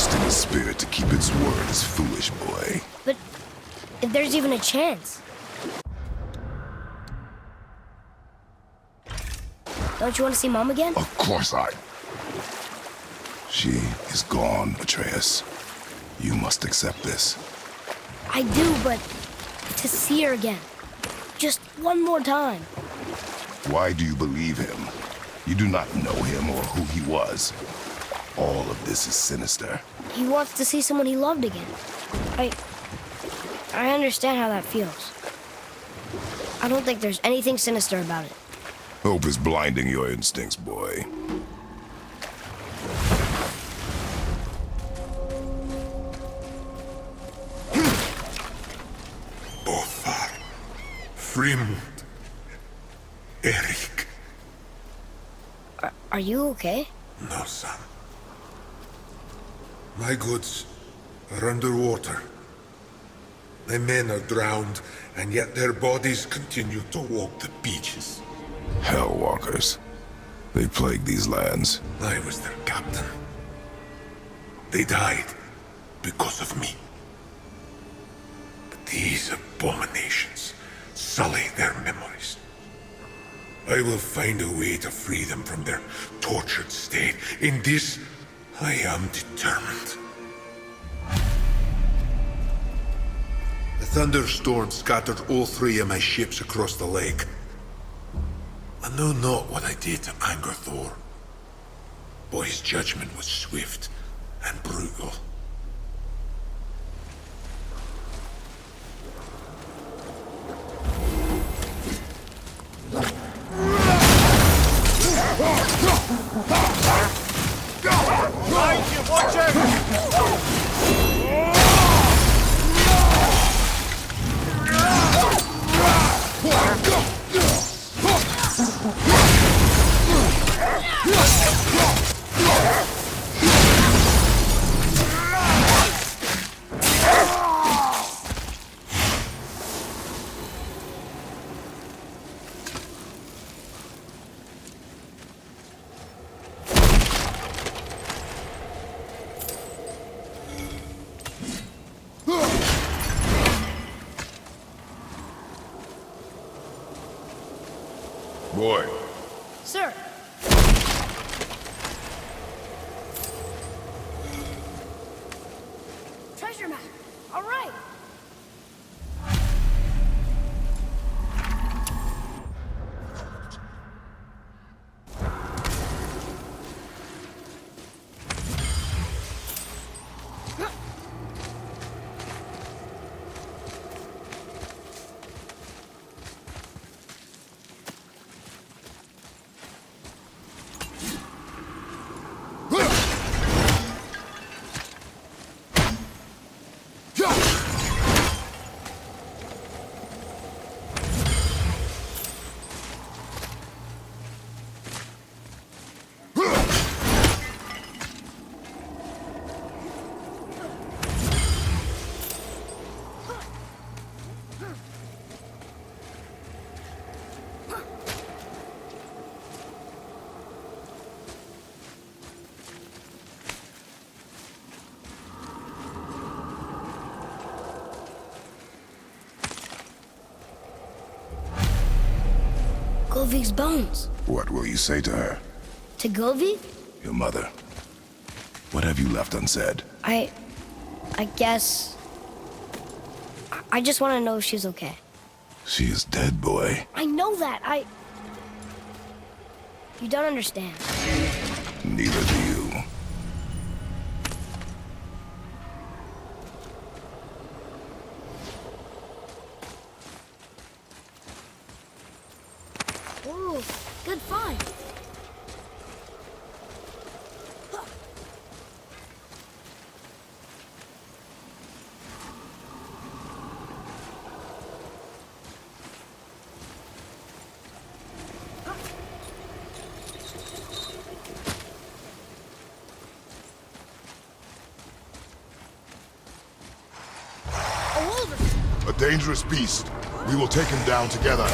trusting the spirit to keep its word is foolish, boy. But if there's even a chance... Don't you want to see Mom again? Of course I... She is gone, Atreus. You must accept this. I do, but to see her again. Just one more time. Why do you believe him? You do not know him or who he was. All of this is sinister. He wants to see someone he loved again. I understand how that feels. I don't think there's anything sinister about it. Hope is blinding your instincts, boy. Bothar, Frimund, Erik. Are you okay? No, son. My goods are underwater. My men are drowned, and yet their bodies continue to walk the beaches. Hellwalkers. They plague these lands. I was their captain. They died because of me. But these abominations sully their memories. I will find a way to free them from their tortured state. In this, I am determined. The thunderstorm scattered all 3 of my ships across the lake. I know not what I did to anger Thor, but his judgment was swift and brutal. Watch it! Boy. Sir. Treasure map. All right. Govig's bones. What will you say to her? To Govig? Your mother. What have you left unsaid? I guess... I just want to know if she's okay. She is dead, boy. I know that. You don't understand. Neither do you. Ooh, good find. A dangerous beast. We will take him down together.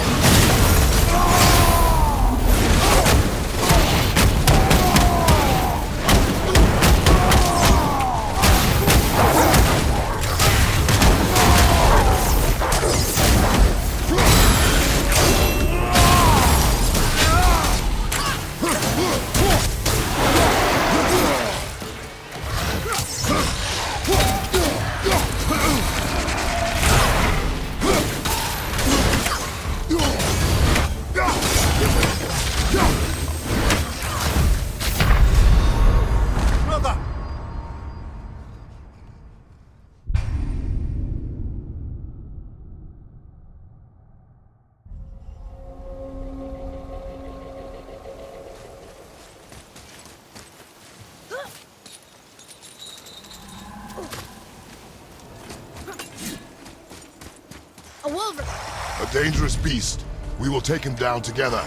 A dangerous beast. We will take him down together.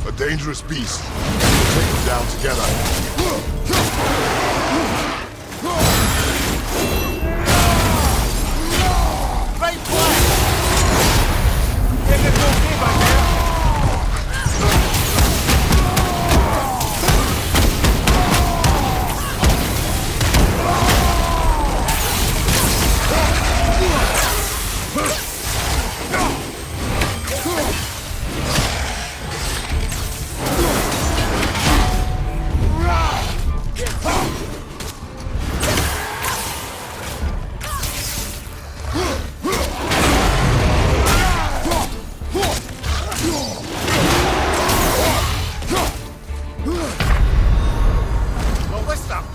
A dangerous beast. We'll take him down together. Right flank! Take it okay back there.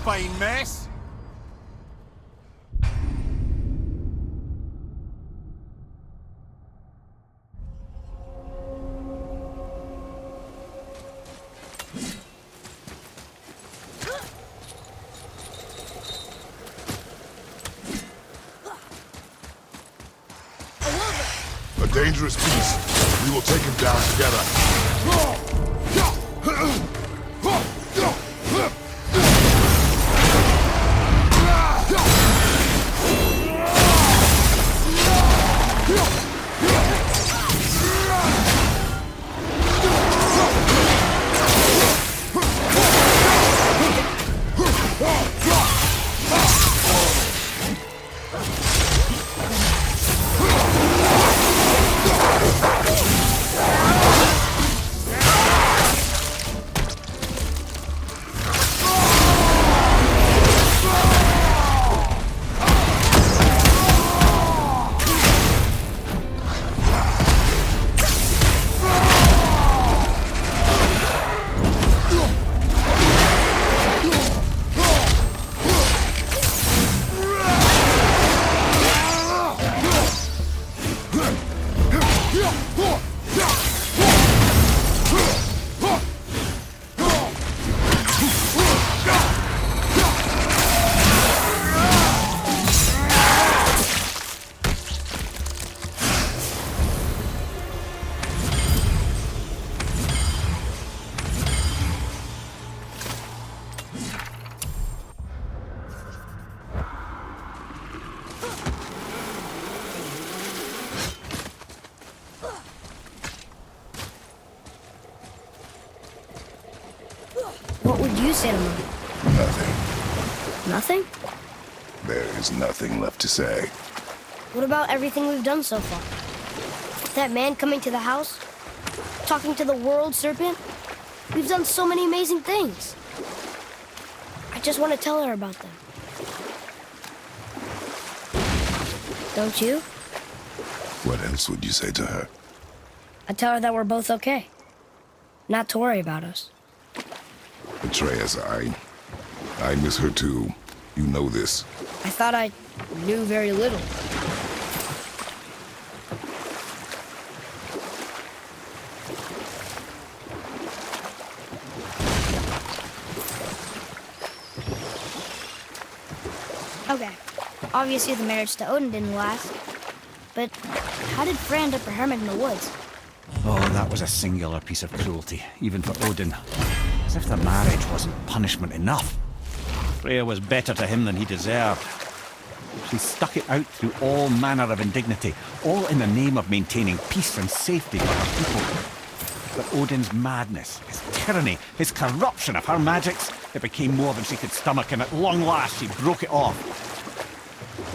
Fine mess. A dangerous beast. We will take him down together. What would you say to Mom? Nothing. Nothing? There is nothing left to say. What about everything we've done so far? That man coming to the house? Talking to the world serpent? We've done so many amazing things. I just want to tell her about them. Don't you? What else would you say to her? I'd tell her that we're both okay. Not to worry about us. Atreus, I miss her too. You know this. I thought I knew very little. Okay, obviously the marriage to Odin didn't last. But how did Frey end up a hermit in the woods? Oh, that was a singular piece of cruelty, even for Odin. As if the marriage wasn't punishment enough. Freya was better to him than he deserved. She stuck it out through all manner of indignity, all in the name of maintaining peace and safety for her people. But Odin's madness, his tyranny, his corruption of her magics, it became more than she could stomach, and at long last she broke it off.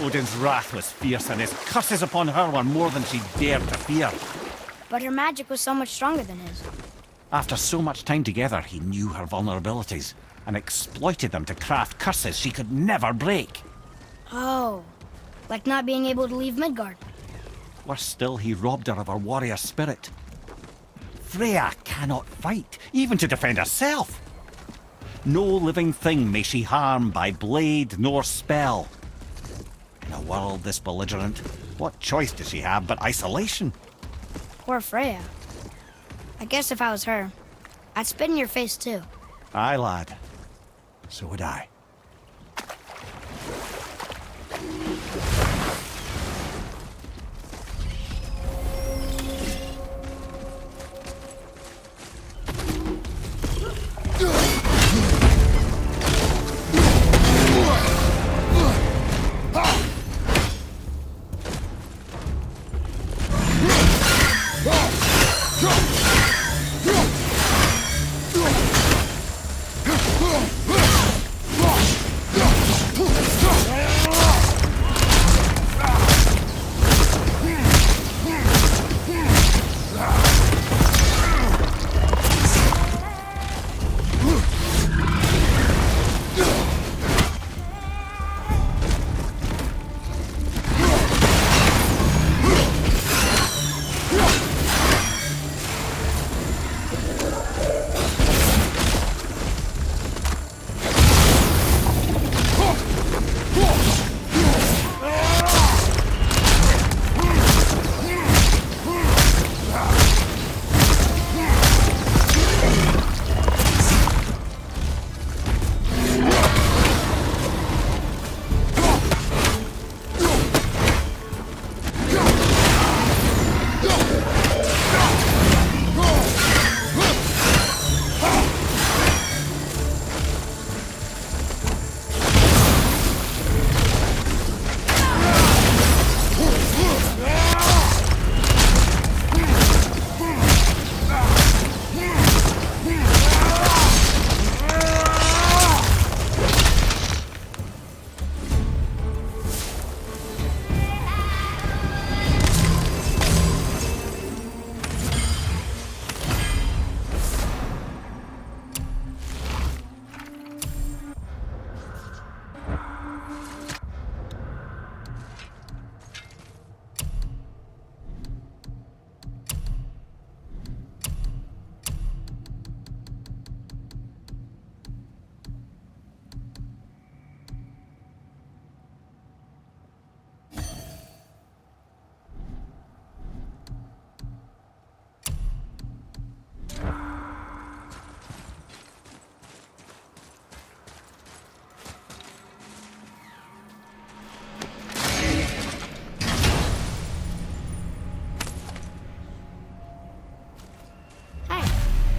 Odin's wrath was fierce, and his curses upon her were more than she dared to fear. But her magic was so much stronger than his. After so much time together, he knew her vulnerabilities and exploited them to craft curses she could never break. Oh, like not being able to leave Midgard. Worse still, he robbed her of her warrior spirit. Freya cannot fight, even to defend herself. No living thing may she harm by blade nor spell. In a world this belligerent, what choice does she have but isolation? Poor Freya. I guess if I was her, I'd spit in your face too. Aye, lad. So would I.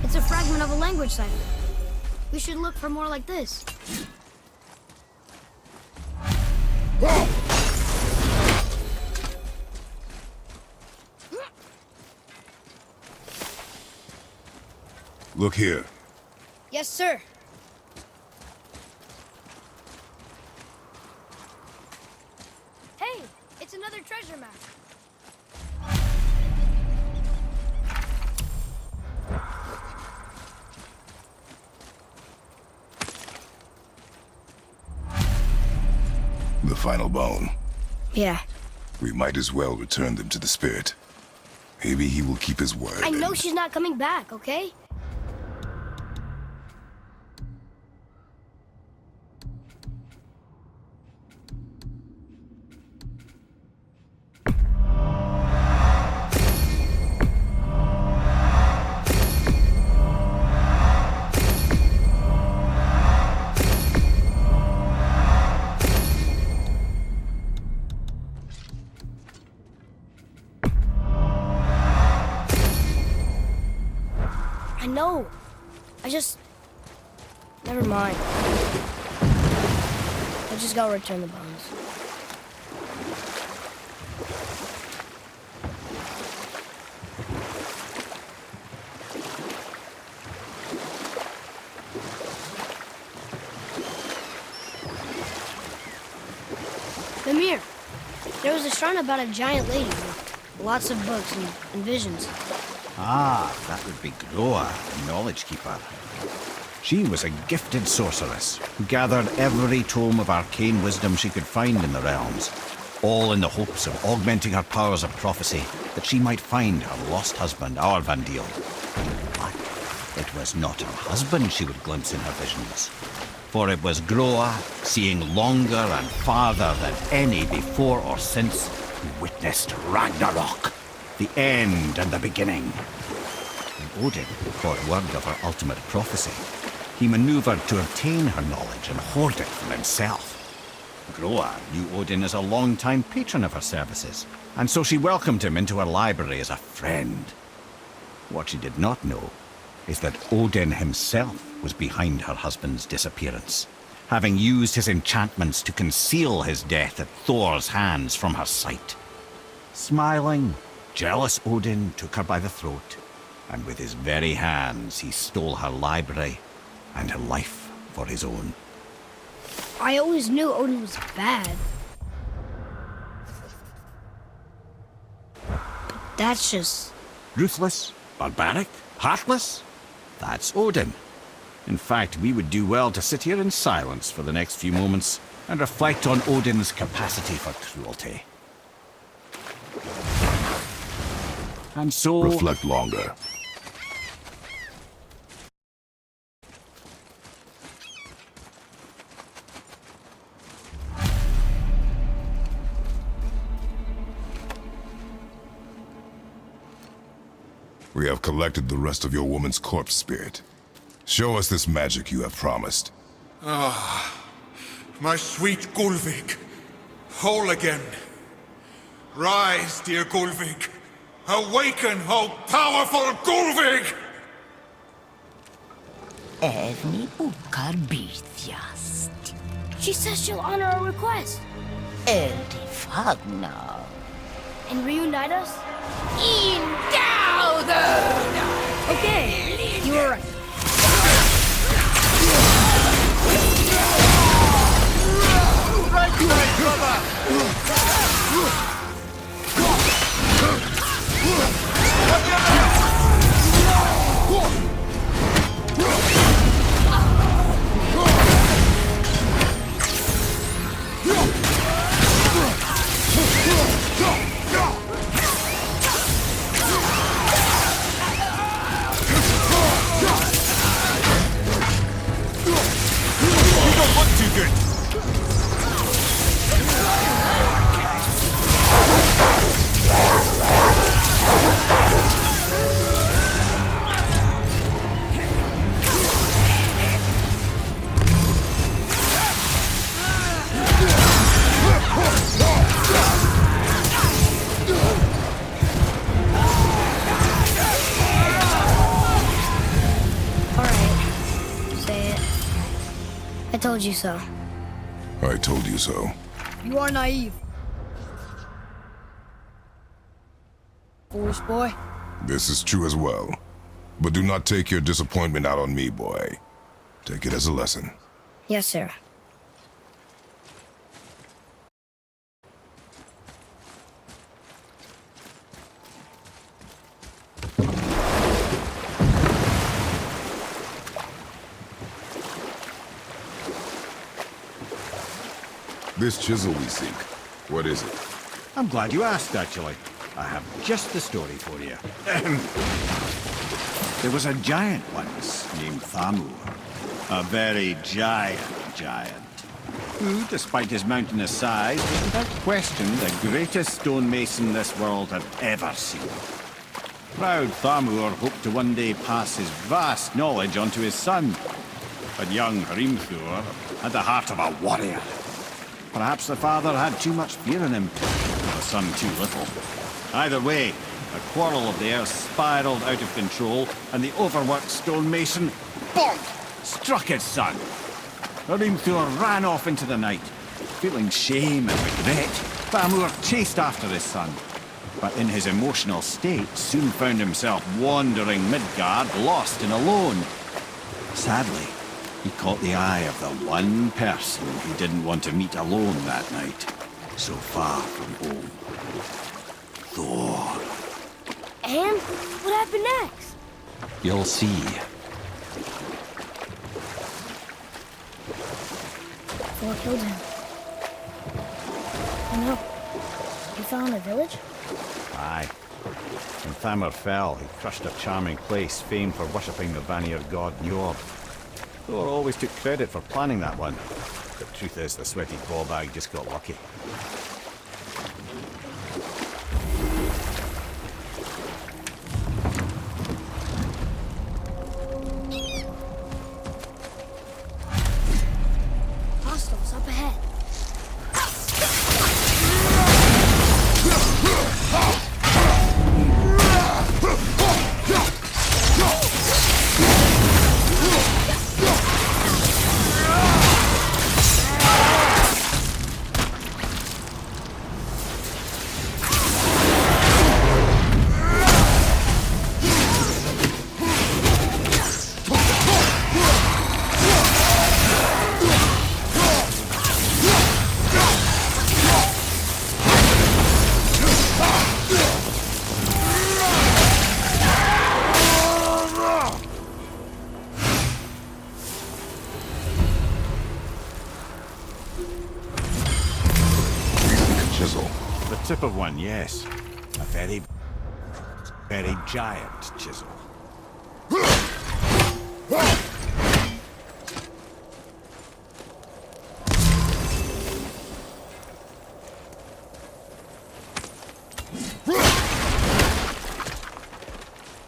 It's a fragment of a language cipher. We should look for more like this. Look here. Yes, sir. Hey, it's another treasure map. The final bone. Yeah. We might as well return them to the spirit. Maybe he will keep his word. I know she's not coming back, okay? No, never mind. I just gotta return the bones. Mimir, there was a shrine about a giant lady with lots of books and visions. Ah, that would be Groa, the Knowledge Keeper. She was a gifted sorceress who gathered every tome of arcane wisdom she could find in the realms, all in the hopes of augmenting her powers of prophecy, that she might find her lost husband, Arvandil. But it was not her husband she would glimpse in her visions, for it was Groa, seeing longer and farther than any before or since, who witnessed Ragnarok, the end and the beginning. When Odin caught word of her ultimate prophecy, he maneuvered to obtain her knowledge and hoard it for himself. Groa knew Odin as a long-time patron of her services, and so she welcomed him into her library as a friend. What she did not know is that Odin himself was behind her husband's disappearance, having used his enchantments to conceal his death at Thor's hands from her sight. Smiling, jealous Odin took her by the throat, and with his very hands he stole her library and her life for his own. I always knew Odin was bad. But that's just... Ruthless, barbaric, heartless? That's Odin. In fact, we would do well to sit here in silence for the next few moments and reflect on Odin's capacity for cruelty. And so... Reflect longer. We have collected the rest of your woman's corpse spirit. Show us this magic you have promised. My sweet Gulvik, whole again. Rise, dear Gulvik. Awaken, O powerful Gulvik! Evni ukar bitjast. She says she'll honor our request Eldi fagna. and reunite us? Okay, you were right. Too good. All right, say it. I told you so. I told you so. You are naive. Foolish boy. This is true as well. But do not take your disappointment out on me, boy. Take it as a lesson. Yes, sir. This chisel we seek, what is it? I'm glad you asked, actually. I have just the story for you. There was a giant once named Thamur. A very giant, who, despite his mountainous size, was without question the greatest stonemason this world had ever seen. Proud Thamur hoped to one day pass his vast knowledge on to his son. But young Hrimthur had the heart of a warrior. Perhaps the father had too much fear in him, the son too little. Either way, the quarrel of theirs spiraled out of control, and the overworked stonemason, bonk, struck his son. Hrimthur ran off into the night. Feeling shame and regret, Thamur chased after his son, but in his emotional state soon found himself wandering Midgard, lost and alone. Sadly, he caught the eye of the one person he didn't want to meet alone that night. so far from home. Thor. And what happened next? You'll see. Thor killed him. Oh no. He fell in a village? Aye. When Thamur fell, he crushed a charming place famed for worshipping the Vanir god Njord. Thor always took credit for planning that one. The truth is, the sweaty ballbag just got lucky. Hostiles up ahead. Chisel. The tip of one, yes. A very, very giant chisel.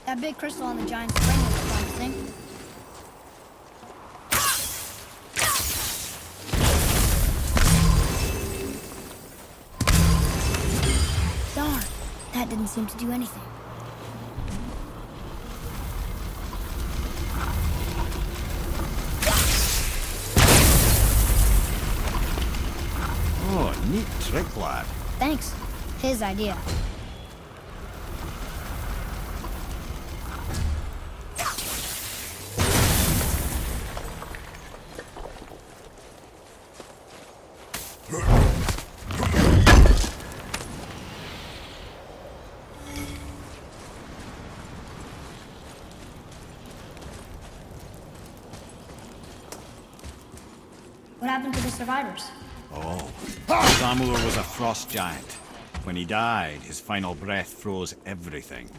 That big crystal on the giant spring is promising. Darn, that didn't seem to do anything. Oh, neat trick, lad. Thanks. His idea. What happened to the survivors? Oh, Thamur was a frost giant. When he died, his final breath froze everything.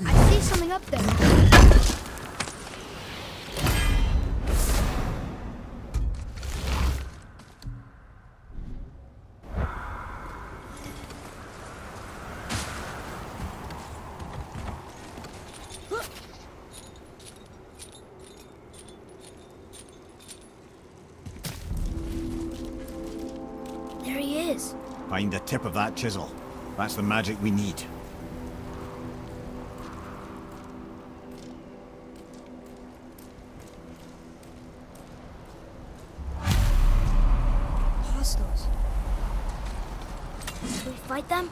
I see something up there. There he is. Find the tip of that chisel. That's the magic we need. Hostiles. Can we fight them?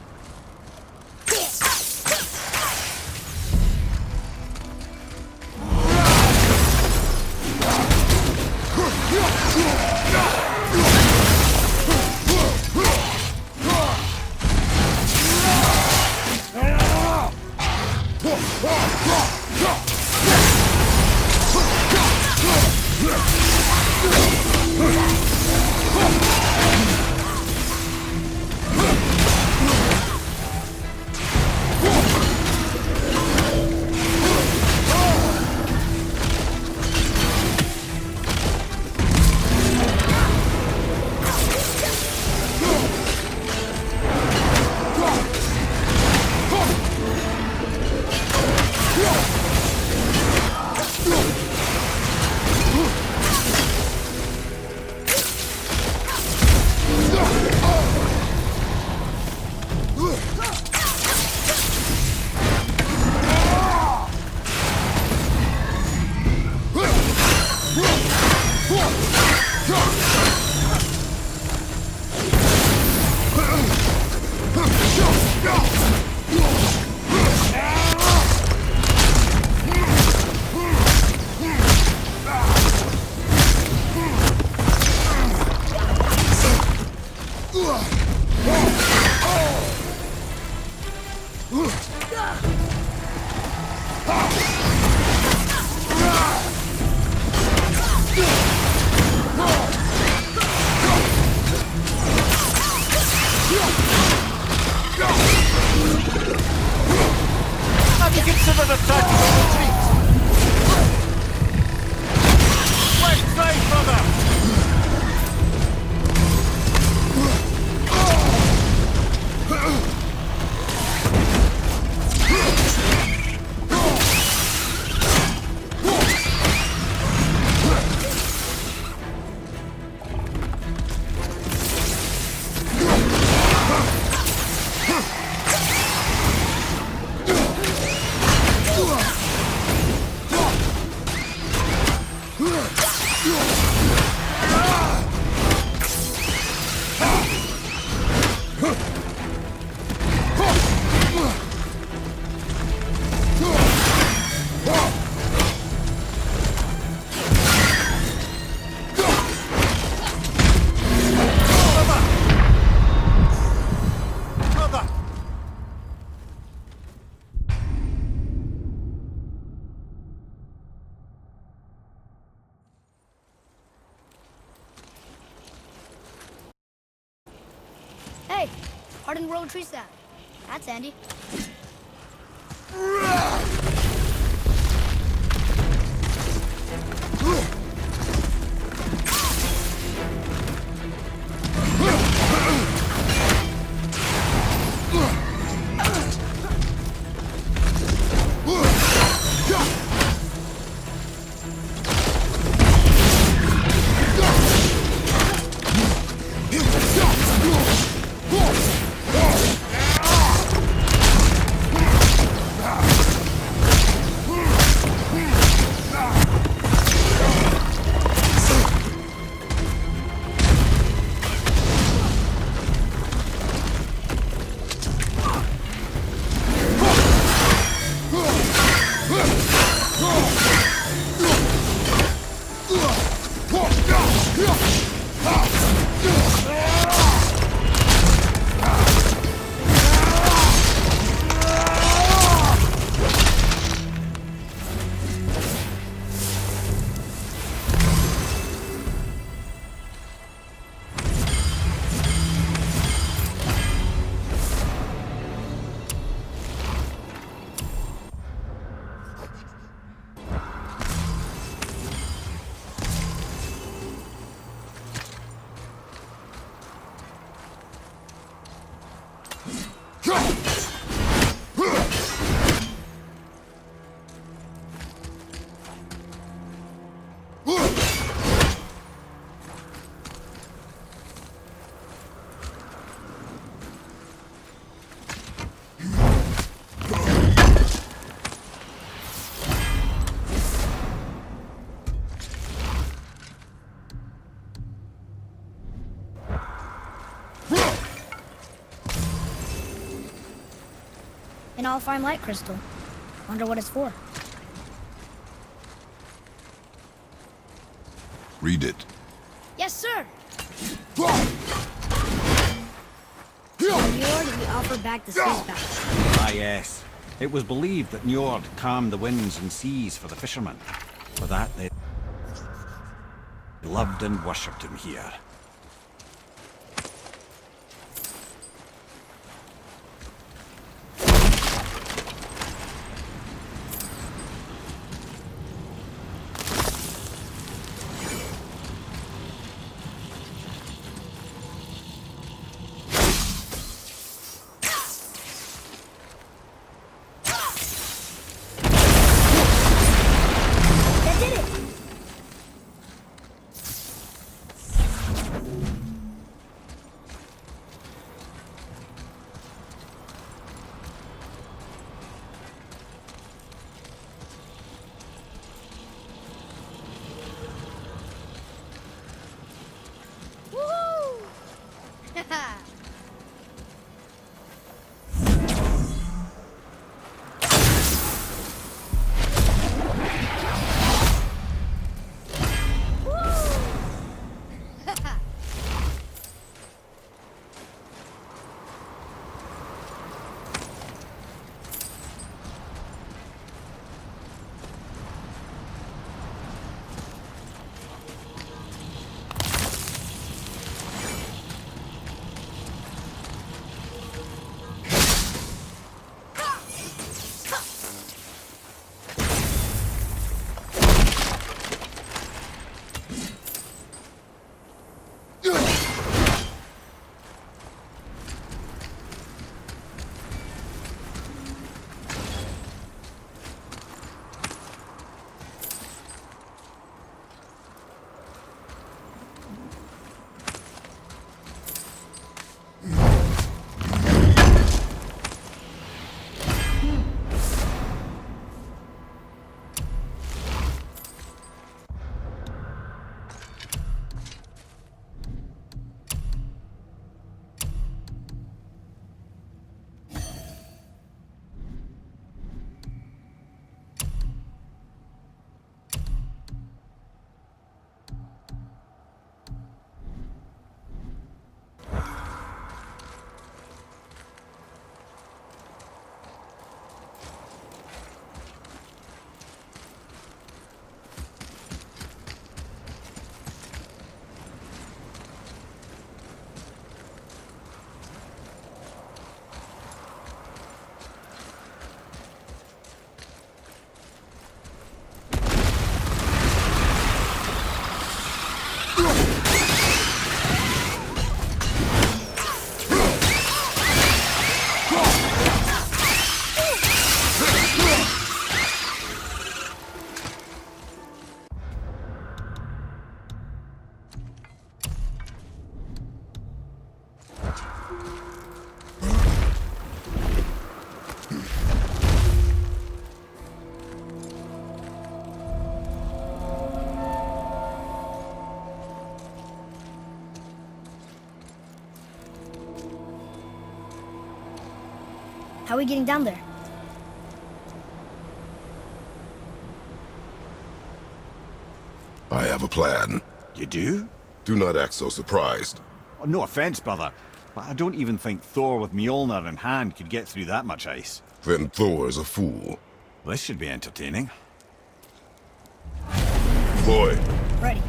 Have you considered a tactical retreat? Wait, save, brother! Hey, hardened road tree sap. That's handy. An all-fine light crystal. Wonder what it's for. Read it. Yes, sir. Njord, we offer back the space battle. Ah, yes. It was believed that Njord calmed the winds and seas for the fishermen. For that, they loved and worshipped him here. That did it. How are we getting down there? I have a plan. You do? Do not act so surprised. Oh, no offense, brother, but I don't even think Thor with Mjolnir in hand could get through that much ice. Then Thor's a fool. This should be entertaining. Boy, Ready.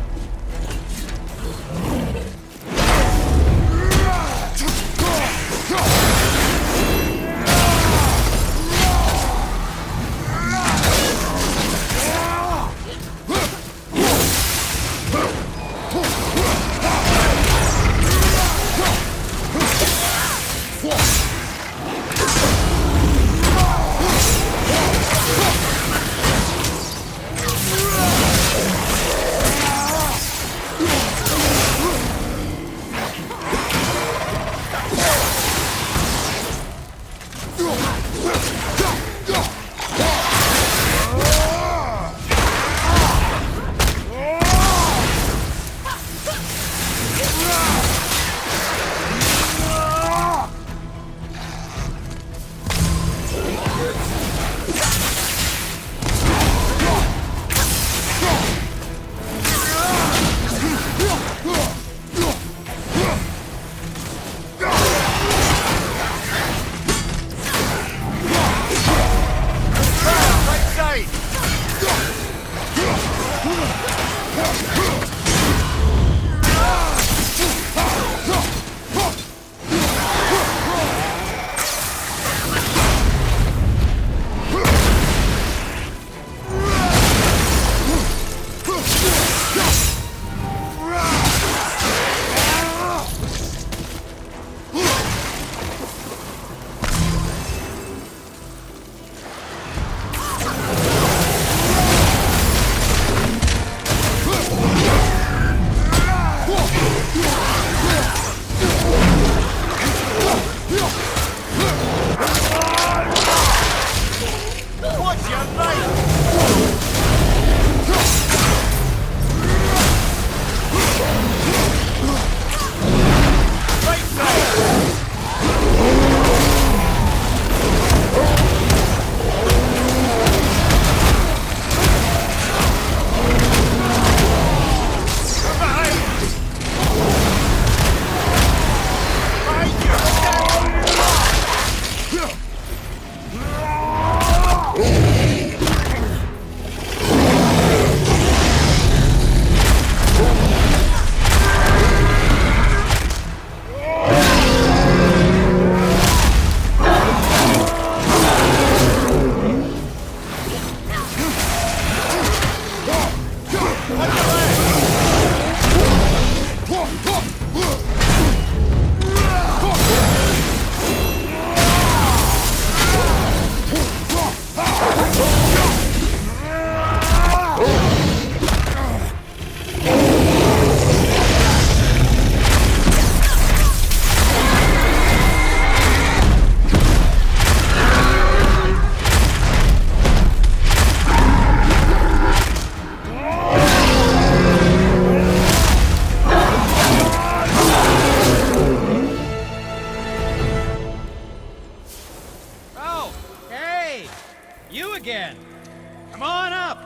again. Come on up.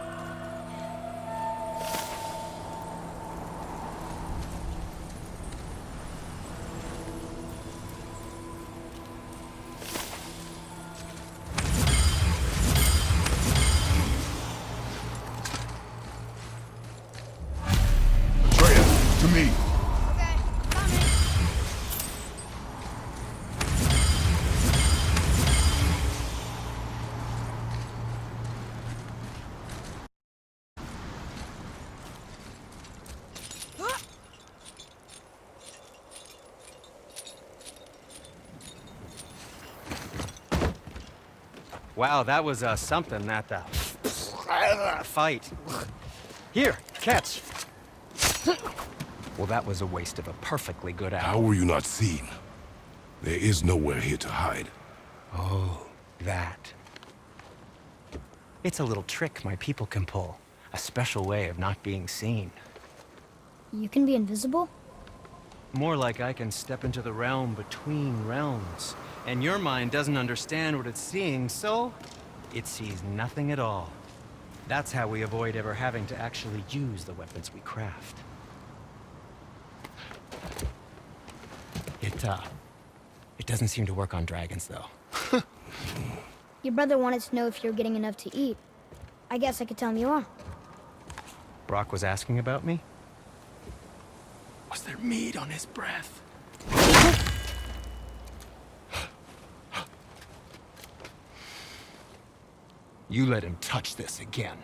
Atreus, to me. Okay, coming. Wow, that was something, that fight. Here, catch. Well, that was a waste of a perfectly good How hour. were you not seen? There is nowhere here to hide. Oh, that. It's a little trick my people can pull. A special way of not being seen. You can be invisible? More like I can step into the realm between realms And your mind doesn't understand what it's seeing, so it sees nothing at all. That's how we avoid ever having to actually use the weapons we craft. It doesn't seem to work on dragons, though. Your brother wanted to know if you're getting enough to eat. I guess I could tell him you are. Brock was asking about me? Was there meat on his breath? You let him touch this again.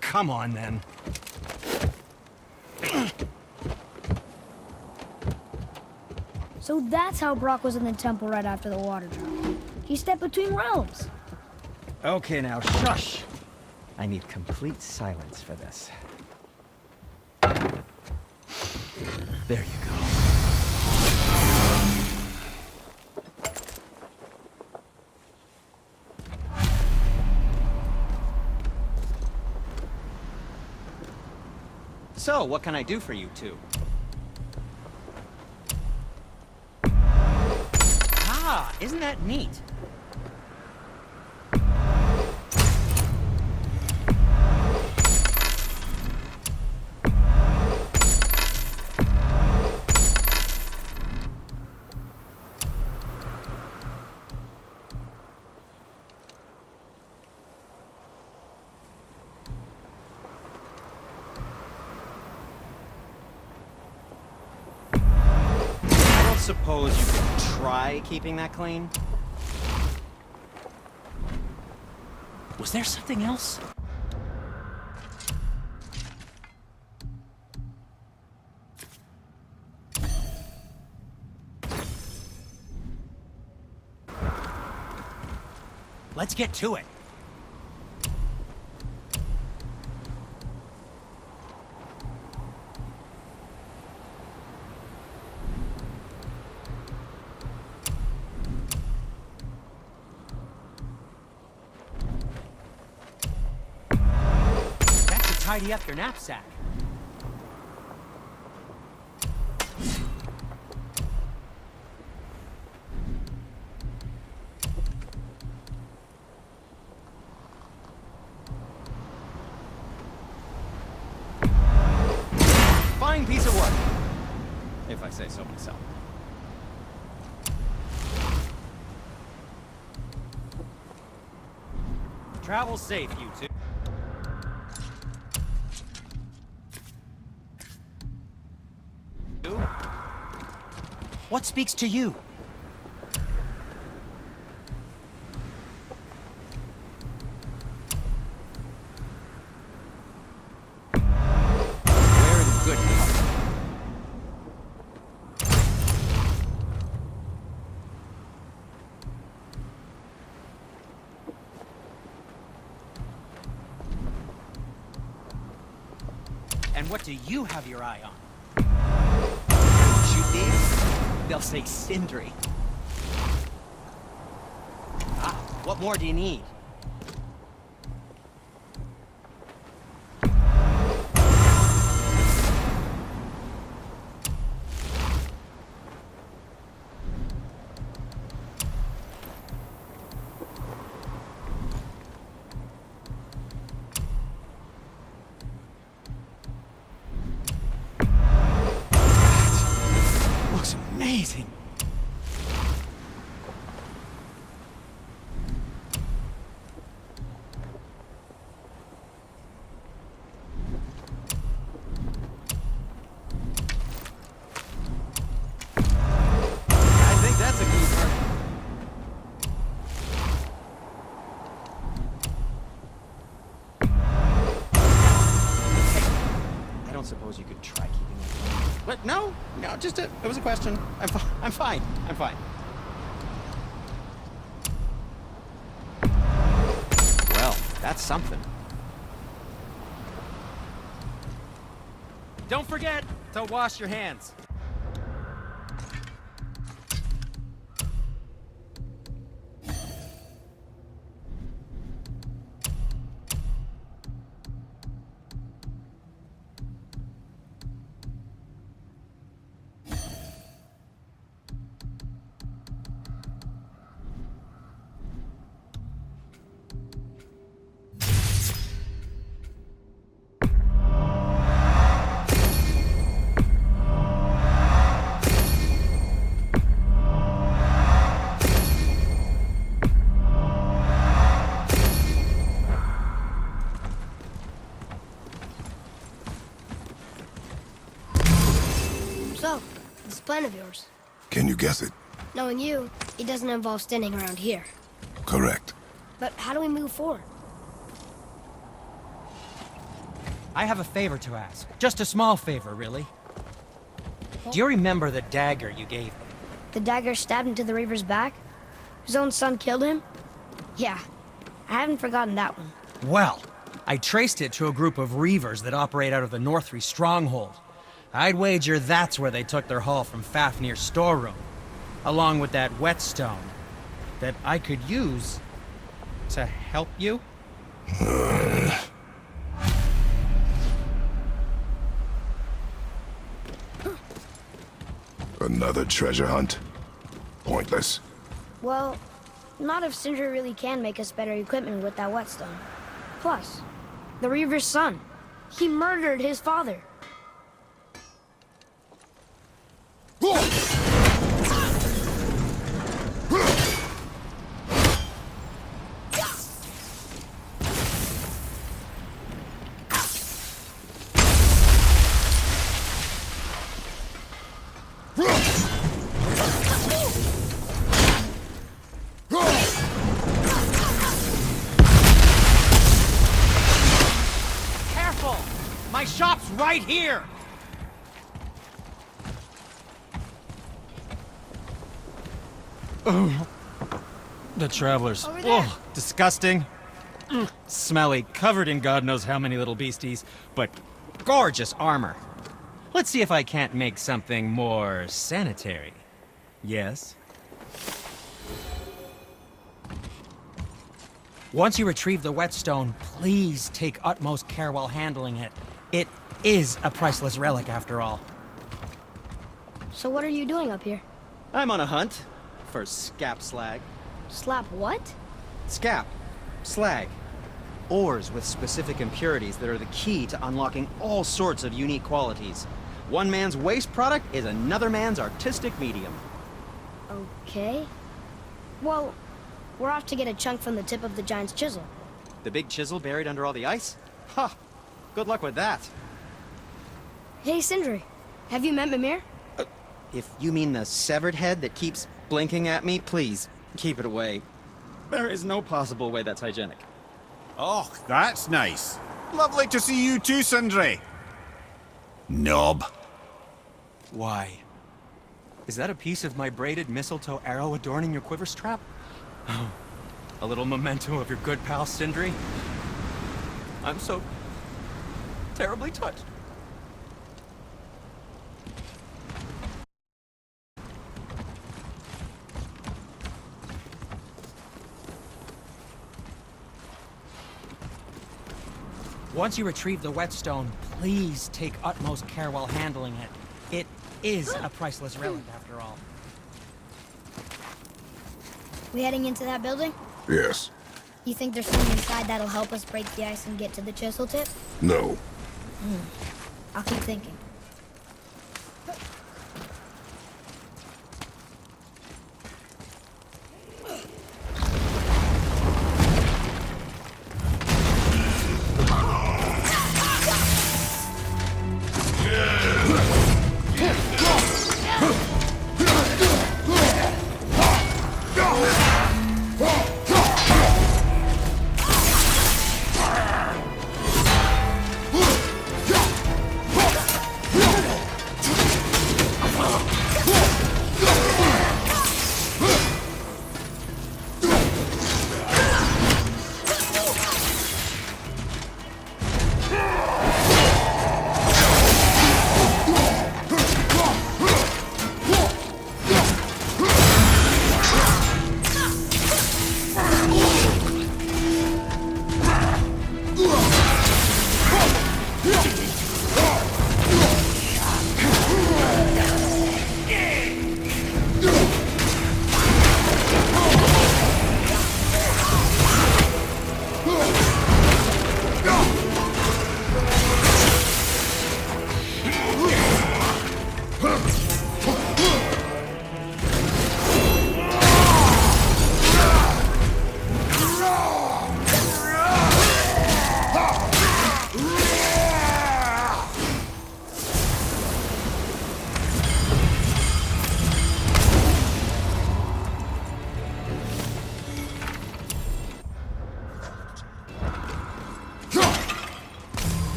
Come on, then. So that's how Brock was in the temple right after the water drop. He stepped between realms. Okay, now shush. I need complete silence for this. There you go. So, what can I do for you two? Ah, isn't that neat? Suppose you could try keeping that clean? Was there something else? Let's get to it. Tidy up your knapsack. Fine piece of work, if I say so myself. Travel safe, you two. What speaks to you? We're in good company. And what do you have your eye on? Shoot these? They'll say Sindri. Ah, what more do you need? Looks amazing. I think that's a keeper. Hey, I don't suppose you could try keeping it clean. What? No, just it was a question. I'm fine. I'm fine. Well, that's something. Don't forget to wash your hands. plan of yours? Can you guess it? Knowing you, it doesn't involve standing around here. Correct. But how do we move forward? I have a favor to ask. Just a small favor, really. Do you remember the dagger you gave me? The dagger stabbed into the Reaver's back? His own son killed him? Yeah, I haven't forgotten that one. Well, I traced it to a group of Reavers that operate out of the Northree stronghold. I'd wager that's where they took their haul from Fafnir's storeroom, along with that whetstone that I could use to help you. Another treasure hunt? Pointless. Well, not if Sindri really can make us better equipment with that whetstone. Plus, the Reaver's son. He murdered his father. Careful! My shop's right here! The travelers. Over there. Oh, disgusting. Smelly, covered in God knows how many little beasties, but gorgeous armor. Let's see if I can't make something more sanitary. Yes? Once you retrieve the whetstone, please take utmost care while handling it. It is a priceless relic, after all. So what are you doing up here? I'm on a hunt for scap slag. Slap what? Scap. Slag. Ores with specific impurities that are the key to unlocking all sorts of unique qualities. One man's waste product is another man's artistic medium. Okay. Well, we're off to get a chunk from the tip of the giant's chisel. The big chisel buried under all the ice? Ha! Good luck with that. Hey, Sindri. Have you met Mimir? If you mean the severed head that keeps blinking at me, please, keep it away. There is no possible way that's hygienic. Oh, that's nice. Lovely to see you too, Sindri. Knob. Why? Is that a piece of my braided mistletoe arrow adorning your quiver strap? Oh, a little memento of your good pal, Sindri? I'm so terribly touched. Once you retrieve the whetstone, please take utmost care while handling it. It is a priceless relic, after all. We heading into that building? Yes. You think there's something inside that'll help us break the ice and get to the chisel tip? No. I'll keep thinking.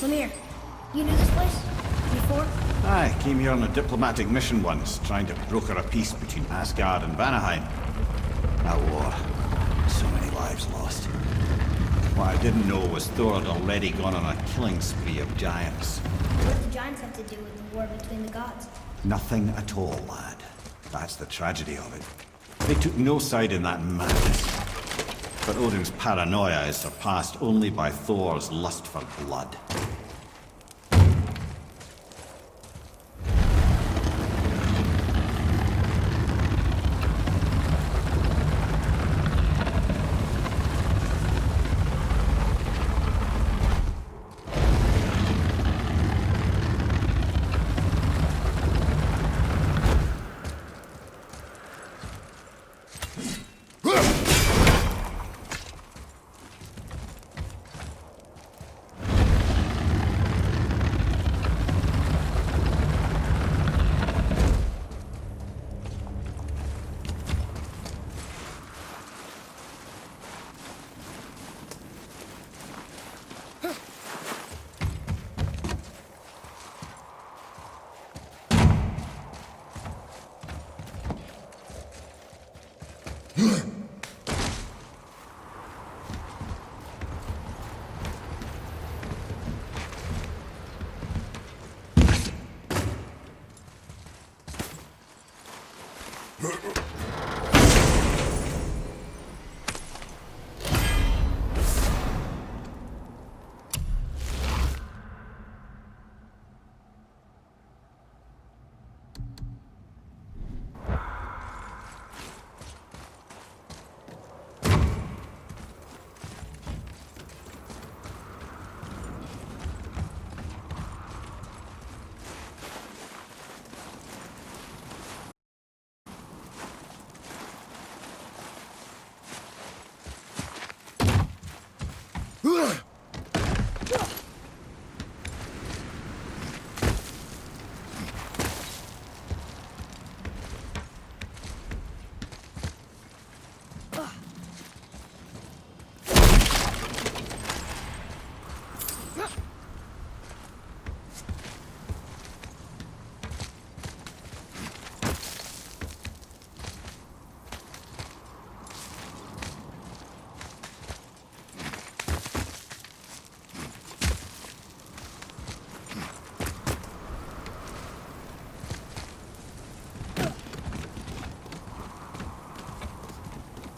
Lemire, you knew this place? Before? I came here on a diplomatic mission once, trying to broker a peace between Asgard and Vanaheim. That war. So many lives lost. What I didn't know was Thor had already gone on a killing spree of giants. What do the giants have to do with the war between the gods? Nothing at all, lad. That's the tragedy of it. They took no side in that madness. But Odin's paranoia is surpassed only by Thor's lust for blood.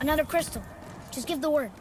Another crystal. Just give the word.